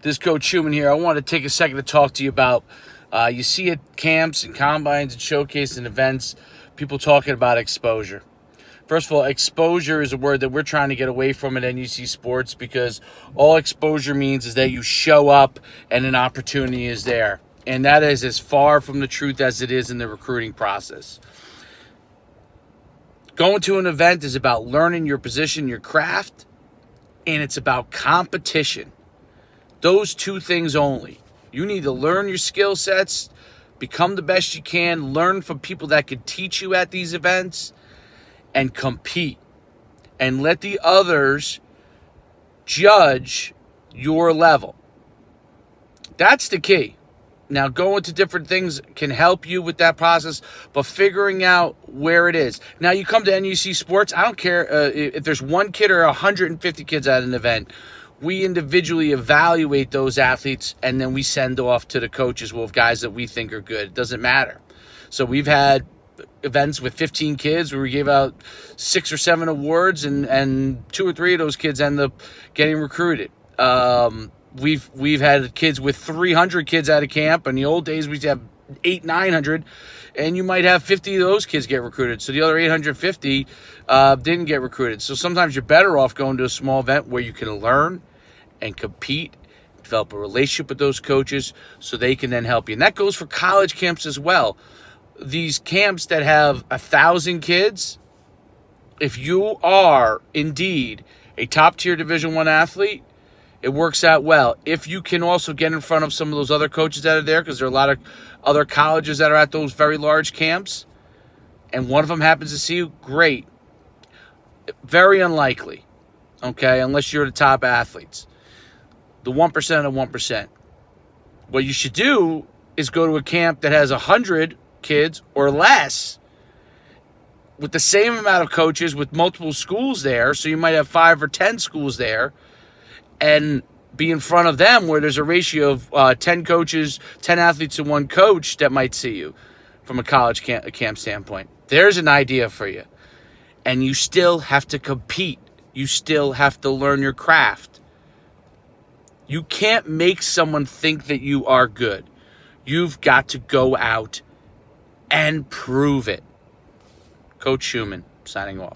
This Coach Schumann here. I want to take a second to talk to you about, you see at camps and combines and showcase and events, people talking about exposure. First of all, exposure is a word that we're trying to get away from at NUC Sports, because all exposure means is that you show up and an opportunity is there. And that is as far from the truth as it is in the recruiting process. Going to an event is about learning your position, your craft, and it's about competition. Those two things only. You need to learn your skill sets, become the best you can, learn from people that can teach you at these events, and compete. And let the others judge your level. That's the key. Now, going to different things can help you with that process, but figuring out where it is. Now, you come to NUC Sports, I don't care if there's one kid or 150 kids at an event. We individually evaluate those athletes, and then we send off to the coaches with guys that we think are good. It doesn't matter. So we've had events with 15 kids where we gave out 6 or 7 awards, and 2 or 3 of those kids end up getting recruited. We've had kids with 300 kids at a camp. In the old days, we used to have 800-900, and you might have 50 of those kids get recruited. So the other 850 didn't get recruited. So sometimes you're better off going to a small event where you can learn and compete, develop a relationship with those coaches so they can then help you. And that goes for college camps as well. These camps that have 1,000 kids, if you are indeed a top-tier Division I athlete, it works out well. If you can also get in front of some of those other coaches that are there, because there are a lot of other colleges that are at those very large camps, and one of them happens to see you, great. Very unlikely, okay, unless you're the top athletes. The 1% of 1%. What you should do is go to a camp that has 100 kids or less with the same amount of coaches with multiple schools there, so you might have 5 or 10 schools there, and be in front of them where there's a ratio of 10 coaches, 10 athletes to 1 coach that might see you from a college camp standpoint. There's an idea for you. And you still have to compete. You still have to learn your craft. You can't make someone think that you are good. You've got to go out and prove it. Coach Schumann, signing off.